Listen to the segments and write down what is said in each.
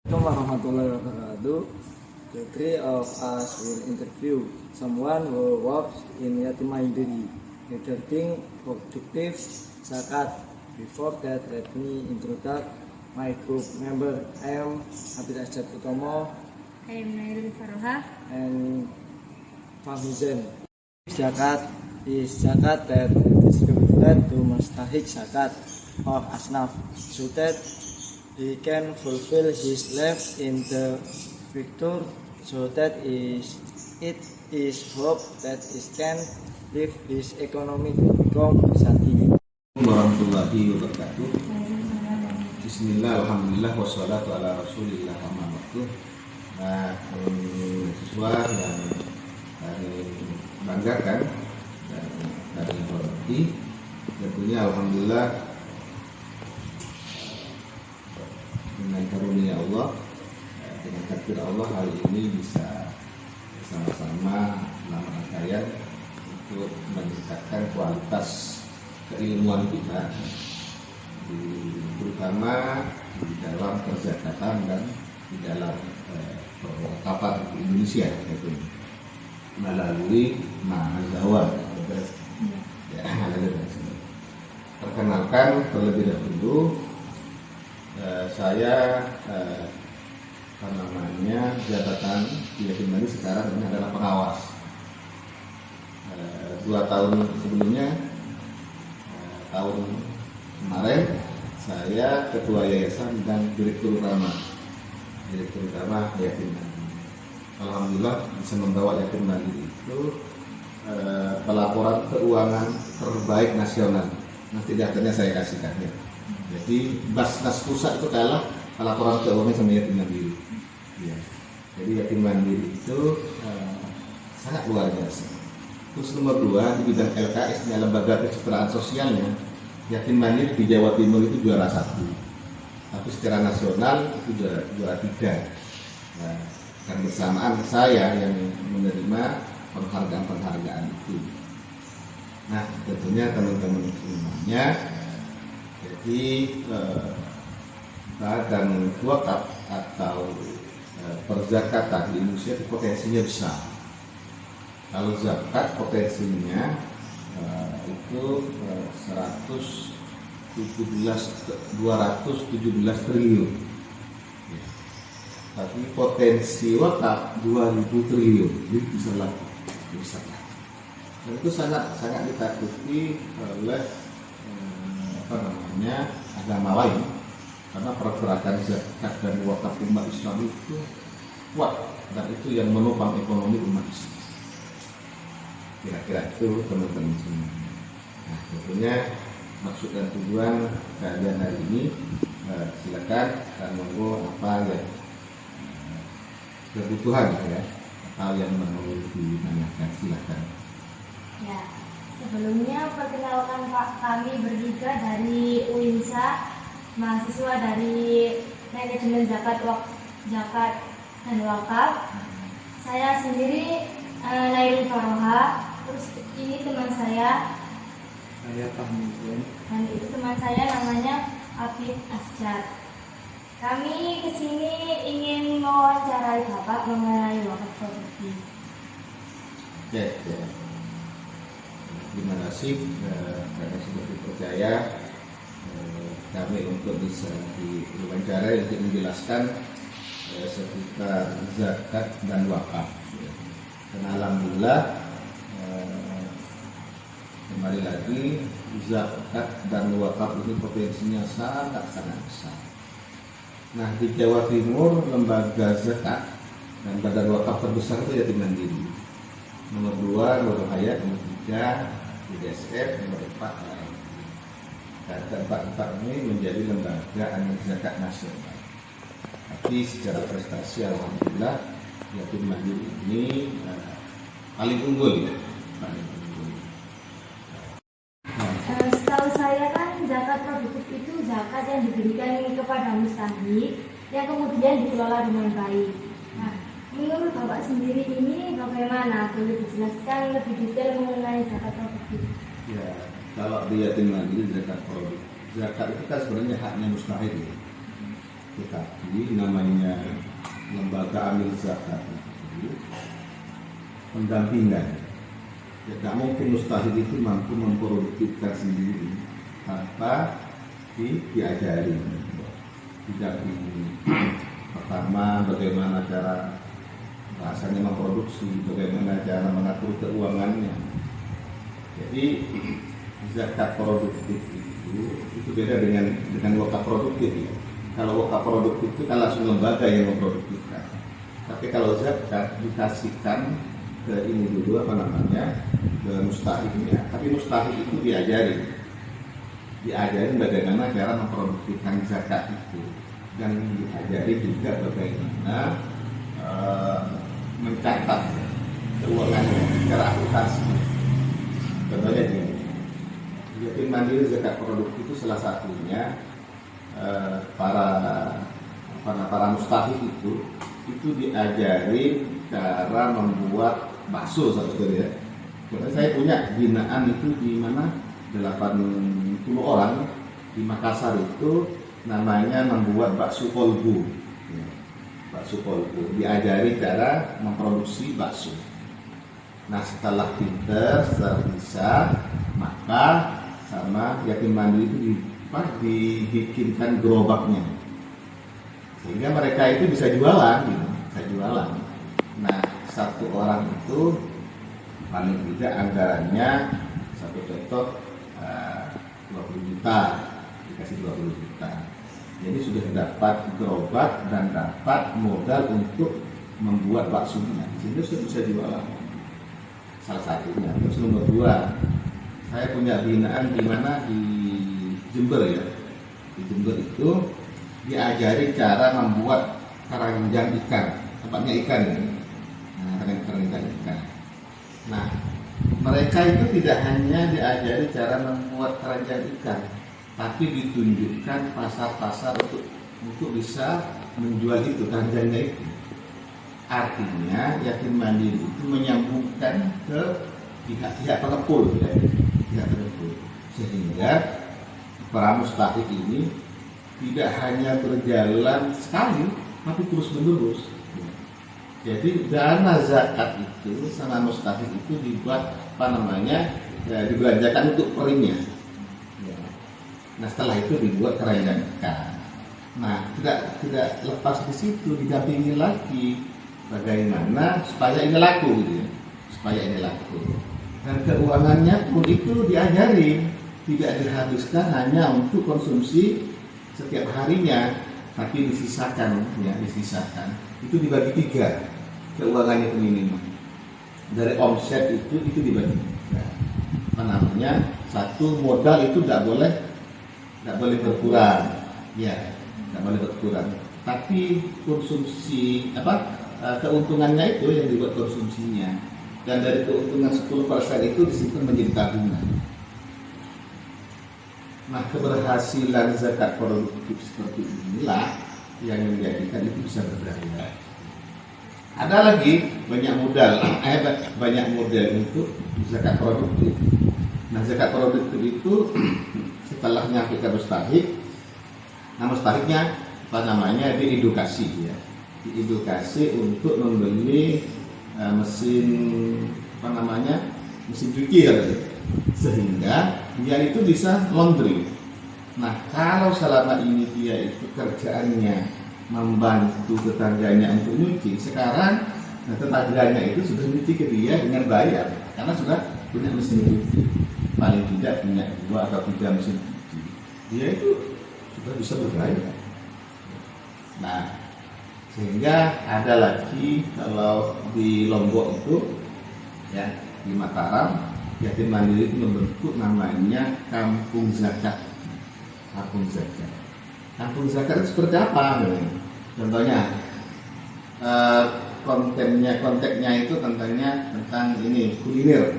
Assalamualaikum warahmatullahi wabarakatuh. The three of us will interview someone who works in Yatim Mandiri regarding productive zakat. Before that, let me introduce my group member. I am Habib Ajat Utomo. I am Nailul Faroha. And Fahmizan. Zakat is zakat that distributed to mustahik zakat or asnaf so that he can fulfill his life in the future, so that it is hope that he can live his economic become sati. Warahmatullahi wabarakatuh. Bismillah, alhamdulillah, wassalatu ala rasulillah Muhammad. Nah, siswa yang kami banggakan dan kami hormati, tentunya alhamdulillah dengan karunia Allah, dengan takdir Allah, hari ini bisa bersama-sama dalam rangkaian untuk meningkatkan kualitas keilmuan kita, terutama di dalam perzakatan dan di dalam perwakafan Indonesia, yaitu melalui mahasiswa. Perkenalkan terlebih dahulu, saya jabatan di Yatim Mandiri sekarang ini adalah pengawas. 2 tahun sebelumnya, tahun kemarin saya ketua yayasan dan direktur utama Yatim Mandiri. Alhamdulillah bisa membawa Yatim Mandiri itu pelaporan keuangan terbaik nasional. Nanti datanya saya kasihkan ya. Jadi Basnas pusat itu kalah laporan keuangan sama Yatim Mandiri. Ya. Jadi Yatim Mandiri itu sangat luar biasa. Terus nomor 2 di bidang LKS, lembaga kesejahteraan sosialnya, Yatim Mandiri di Jawa Timur itu juara 1. Tapi secara nasional itu juara 3. Nah, dan bersamaan saya yang menerima penghargaan itu. Nah, tentunya teman-teman semuanya, jadi badan wakaf atau perzakatan di Indonesia itu potensinya besar. Kalau zakat potensinya itu 217 triliun. Ya. Tapi potensi wakaf 2000 triliun, jadi besar. Dan itu sangat ditakuti oleh agama lain, karena pergerakan zakat dan wakaf umat Islam itu kuat, dan itu yang menopang ekonomi umat Islam. Kira-kira itu teman-teman semua. Nah, tentunya maksud dan tujuan kalian hari ini, silakan dan monggo apa ya kebutuhan ya, atau yang mau ditanyakan, silakan. Ya, sebelumnya perkenalkan Pak, kami bertiga dari UINSA, mahasiswa dari manajemen zakat dan wakaf. Saya sendiri Nailul Faroha. Terus ini teman saya Fahmizan. dan itu teman saya namanya Habib Ajat. Kami kesini ingin mewawancarai Bapak mengenai wakaf properti. Ya. Terima kasih karena sudah dipercaya kami untuk bisa diwawancara untuk menjelaskan seputar zakat dan wakaf. Dan alhamdulillah kembali lagi, zakat dan wakaf ini potensinya sangat besar. Nah, di Jawa Timur lembaga zakat dan badan wakaf terbesar itu Yatim Mandiri. Nomor 2 Nurul Hayat, nomor 3 IDSF, nomor 4 lain. Dan keempat ini menjadi lembaga amal zakat nasional. Tapi secara prestasi alhamdulillah Yatim Mandiri ini paling unggul ya. Setahu saya kan zakat produktif itu zakat yang diberikan kepada mustahik yang kemudian dikelola dengan baik. Nah, menurut Bapak sendiri ini bagaimana? Boleh dijelaskan lebih detail mengenai zakat produktif? Ya, kalau di Yatim Mandiri zakat produktif, zakat itu kan sebenarnya haknya mustahik ya. Tetapi namanya lembaga amil zakat itu pendampingan. Ya, tidak mungkin mustahil itu mampu memproduktifkan sendiri tanpa diajari, didampingi. Pertama, bagaimana cara bahasanya memproduksi, bagaimana cara mengatur keuangannya. Jadi zakat produktif itu beda dengan wakaf produktif ya. Kalau wakaf produktif itu kan langsung lembaga yang memproduktifkan. Tapi kalau zakat dikasihkan ke ini dulu ke mustahiknya. Tapi mustahik itu diajari bagaimana cara memproduktifkan zakat itu, dan diajari juga bagaimana mencatat keuangannya secara akuntansi. Contohnya gini, yatim mandiri zakat produktif itu salah satunya para mustahik itu diajari cara membuat bakso sebetulnya. Karena saya punya binaan itu di mana 80 orang di Makassar itu namanya membuat bakso kolbu. Bakso kolbu diajari cara memproduksi bakso. Nah setelah pinter, setelah bisa, maka sama yatim mandiri itu dibikinkan gerobaknya, sehingga mereka itu bisa jualan, bisa jualan. Nah satu orang itu paling tidak anggarannya satu contoh 20 juta, dikasih 20 juta. Jadi sudah dapat gerobak dan dapat modal untuk membuat baksonya, sehingga sudah bisa jualan. Salah satunya. Terus nomor 2, saya punya binaan di mana di Jember ya. Di Jember itu diajari cara membuat keranjang ikan, tempatnya ikan ya. Nah, keranjang ikan. Nah, mereka itu tidak hanya diajari cara membuat keranjang ikan, tapi ditunjukkan pasar-pasar untuk bisa menjual itu keranjangnya itu. Artinya yatim mandiri itu menyambungkan ke pihak pengepul, ya. Pihak pengepul, sehingga para mustahik ini tidak hanya berjalan sekali, tapi terus menerus. Jadi dana zakat itu sama mustahik itu dibuat dibelanjakan untuk peringnya. Nah setelah itu dibuat keranjang ikan. Nah tidak lepas di situ, didampingi lagi bagaimana supaya ini laku gitu ya, supaya ini laku. Dan keuangannya pun itu diajari, tidak dihabiskan hanya untuk konsumsi setiap harinya, tapi disisakan ya, disisakan. Itu dibagi 3 keuangannya itu minimal. Dari omset itu dibagi 3. Satu, modal itu tidak boleh berkurang, ya, tidak boleh berkurang. Tapi konsumsi keuntungannya itu yang dibuat konsumsinya, dan dari keuntungan 10% itu disimpan menjadi tabungan. Nah keberhasilan zakat produktif seperti inilah yang menjadikan itu bisa berdaya. Ada lagi banyak model untuk zakat produktif. Nah zakat produktif itu setelah nyampe ke mustahik, nah mustahiknya diedukasi ya, diedukasi untuk membeli mesin cuci ya, sehingga dia itu bisa laundry. Nah kalau selama ini dia itu kerjaannya membantu tetangganya untuk nyuci, sekarang tetangganya itu sudah nyuci ke dia dengan bayar karena sudah punya mesin cuci, paling tidak punya 2 atau 3 mesin cuci, dia itu sudah bisa berbayar. Nah sehingga ada lagi kalau di Lombok itu ya, di Mataram, yatim mandiri itu membentuk namanya kampung zakat. Kampung zakat. Kampung zakat itu seperti apa? Contohnya kontennya itu tentang ini kuliner.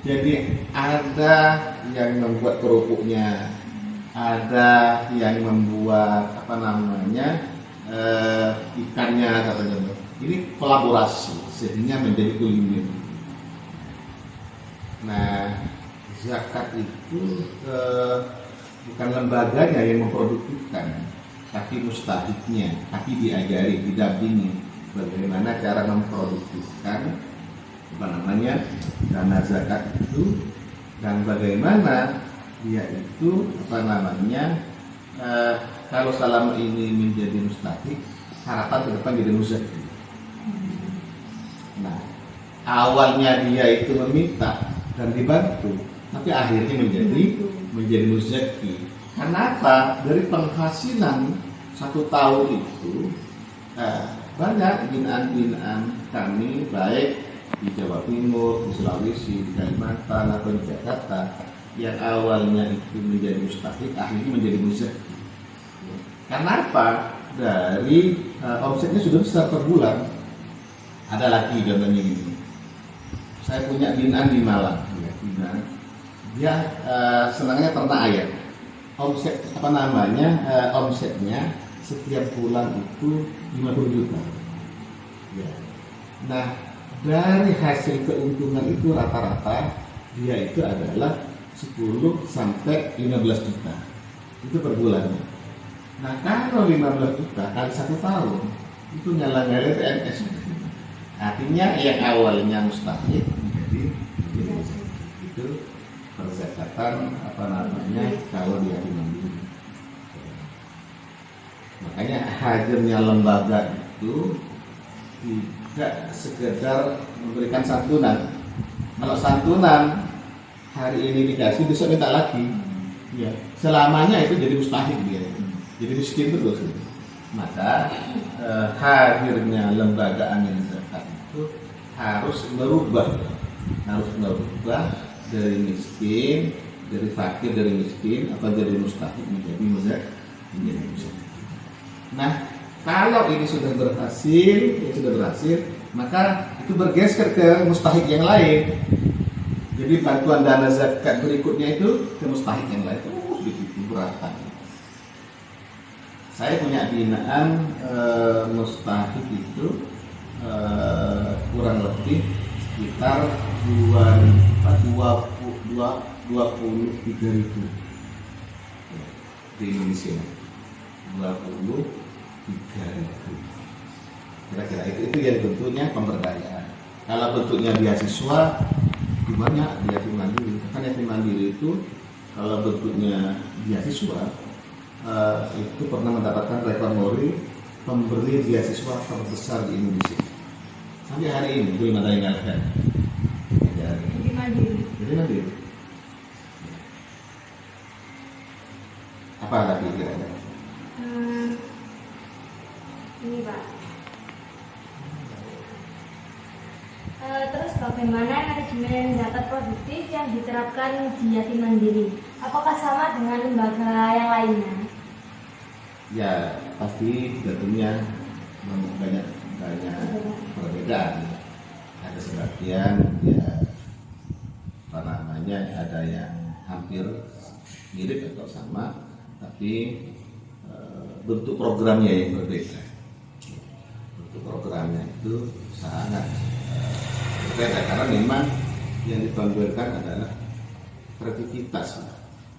Jadi ada yang membuat kerupuknya, ada yang membuat ikannya katanya. Ini kolaborasi sehingga menjadi kuliner. Nah, zakat itu bukan lembaganya yang memproduktifkan, tapi mustahiknya, tapi diajari, didampingi bagaimana cara memproduktifkan dana zakat itu, dan bagaimana dia itu kalau selama ini menjadi mustahik, harapan ke depan jadi muzaki. Nah, awalnya dia itu meminta dan dibantu, tapi akhirnya menjadi muzaki. Kenapa? Dari penghasilan 1 tahun itu banyak binaan-binaan kami, baik di Jawa Timur, di Sulawesi, di Kalimantan atau di Jakarta, yang awalnya itu menjadi mustahik akhirnya menjadi muzaki. Karena apa? Dari omsetnya sudah besar per bulan. Ada lagi contohnya ini. Saya punya binaan di Malang, dia senangnya ternak ayam. Omsetnya setiap bulan itu 50 juta. Ya. Nah, dari hasil keuntungan itu rata-rata dia itu adalah 10 sampai 15 juta. Itu per bulannya. Nah, kalau 15 juta kali 1 tahun itu nyala-nyala PNS. Artinya yang awalnya mustahil menjadi itu perzakatan kalau dia mandiri. Makanya hadirnya lembaga itu tidak sekedar memberikan santunan. Kalau santunan hari ini dikasih, besok minta lagi, ya selamanya itu jadi mustahil dia, jadi miskin terus. Maka hadirnya lembaga amin zakat itu harus merubah dari miskin, dari fakir, dari miskin apa dari mustahik menjadi muzaki. Nah, kalau ini sudah berhasil, maka itu bergeser ke mustahik yang lain. Jadi bantuan dana zakat berikutnya itu ke mustahik yang lain terus begitu berata. Saya punya binaan mustahik itu kurang lebih sekitar 23.000 di Indonesia. 23.000. Kira-kira itu yang bentuknya pemberdayaan. Kalau bentuknya beasiswa, itu banyak yatim mandiri. Kan yatim mandiri itu kalau bentuknya beasiswa itu pernah mendapatkan rekor muri pemberi beasiswa terbesar di Indonesia. Sampai hari ini belum ada yang ngalahkan. Jadi mandiri. Apa lagi kira-kira? Ini Pak. Terus bagaimana manajemen zakat produktif yang diterapkan di yatim mandiri? Apakah sama dengan lembaga yang lainnya? Ya pasti tentunya banyak perbedaan. Ada sebagian ada yang hampir mirip atau sama, tapi bentuk programnya yang berbeda. Bentuk programnya itu sangat berbeda karena memang yang ditampilkan adalah kreativitas,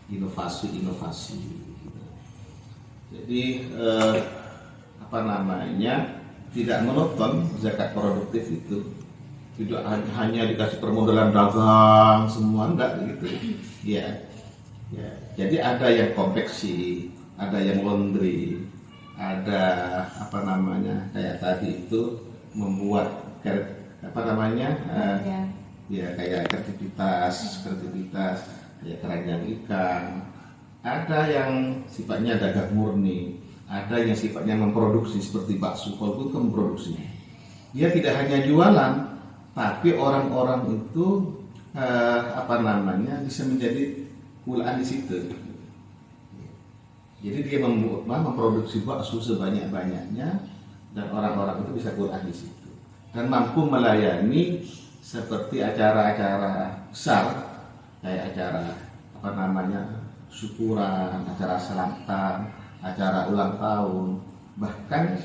inovasi. Jadi tidak monoton zakat produktif itu, tidak hanya dikasih permodalan dagang semua, enggak gitu. Ya. Jadi ada yang konveksi, ada yang laundry, ada kayak tadi itu membuat kayak kreativitas kayak keranjang ikan. Ada yang sifatnya dagang murni, ada yang sifatnya memproduksi seperti bakso. Kalau itu memproduksi, dia tidak hanya jualan, tapi orang-orang itu bisa menjadi kulaan di situ. Jadi dia memproduksi bakso sebanyak-banyaknya dan orang-orang itu bisa kulaan di situ dan mampu melayani seperti acara-acara besar kayak acara syukuran, acara selamatan, acara ulang tahun. Bahkan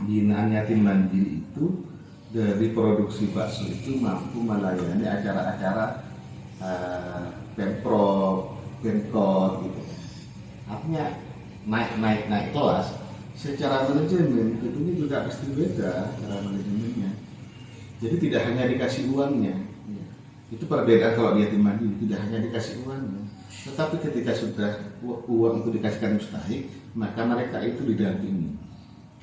binaan yatim mandiri itu dari produksi bakso itu mampu melayani acara-acara Pemprov gitu. Artinya naik kelas, secara manajemen tentunya juga pasti beda cara manajemennya. Jadi tidak hanya dikasih uangnya, itu perbedaan kalau di yatim mandiri, tidak hanya dikasih uangnya, tetapi ketika sudah uang itu dikasihkan mustahik, maka mereka itu didampingi.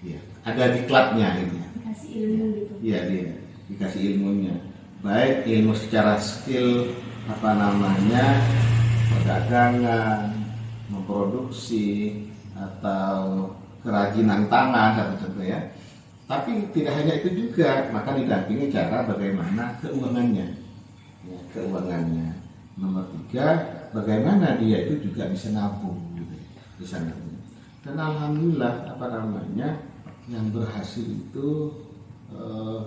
Ya, ada diklatnya gitu ya. Dikasih ilmu gitu. Iya, dia dikasih ilmunya, baik ilmu secara skill perdagangan, memproduksi atau kerajinan tangan satu contoh ya. Tapi tidak hanya itu juga, maka didampingi cara bagaimana keuangannya. Ya, keuangannya. Nomor 3, bagaimana dia itu juga bisa nabung gitu, bisa nabung. Dan alhamdulillah yang berhasil itu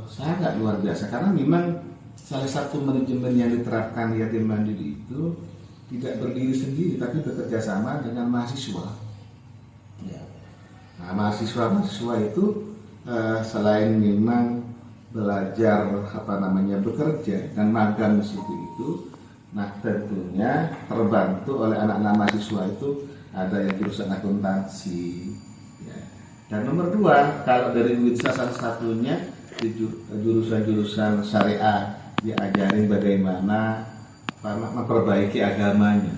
sangat luar biasa, karena memang salah satu manajemen yang diterapkan yatim mandiri itu tidak berdiri sendiri tapi bekerja sama dengan mahasiswa. Ya. Nah, mahasiswa itu selain memang belajar bekerja dan magang di situ itu, nah tentunya terbantu oleh anak-anak mahasiswa itu ada yang jurusan akuntansi. Ya. Dan nomor 2, kalau dari WITSA salah satunya di jurusan syariah diajarin bagaimana memperbaiki agamanya.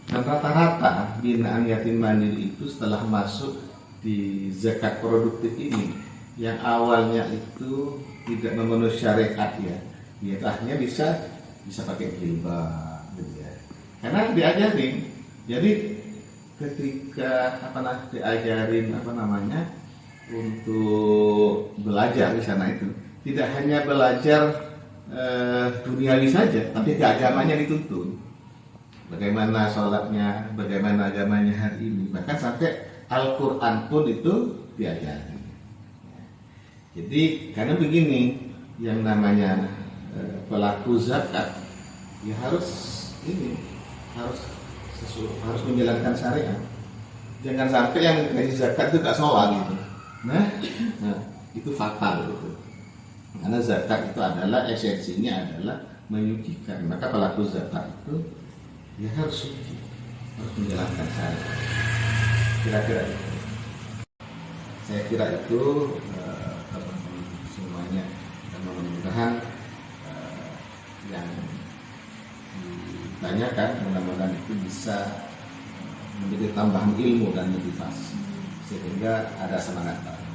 Dan rata-rata binaan yatim mandiri itu setelah masuk di zakat produktif ini, yang awalnya itu tidak memenuhi syariat ya, dia akhirnya bisa pakai jilbab gitu ya. Karena diajarin. Jadi ketika diajarin untuk belajar di sana itu tidak hanya belajar duniawi saja, tapi keagamanya dituntun. Bagaimana sholatnya, bagaimana agamanya hari ini, bahkan sampai Al-Quran pun itu diajari. Jadi karena begini, yang namanya pelaku zakat ya harus menjalankan syariat. Jangan sampai yang kasih zakat itu gak sholat gitu. Nah itu fatal gitu. Karena zakat itu adalah esensinya adalah menyucikan. Maka pelaku zakat itu ya harus suci, harus menjalankan syariat. Kira-kira itu. Saya kira itu semuanya, dan mudah-mudahan yang ditanyakan mudah-mudahan itu bisa menjadi tambahan ilmu dan motivasi sehingga ada semangat baru.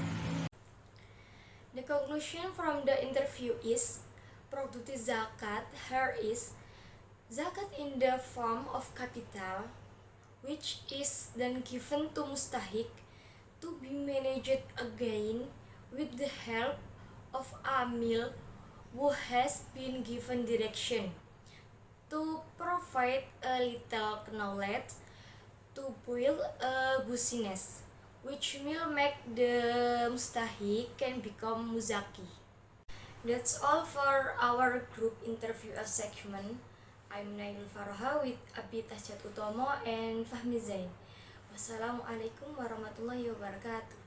The conclusion from the interview is productive zakat here is zakat in the form of capital which is then given to mustahik to be managed again with the help of amil who has been given direction to provide a little knowledge to build a business which will make the mustahik can become muzaki. That's all for our group interview segment. I'm Nailul Faroha with Abi Tahjat Utomo and Fahmi Zain. Wassalamualaikum warahmatullahi wabarakatuh.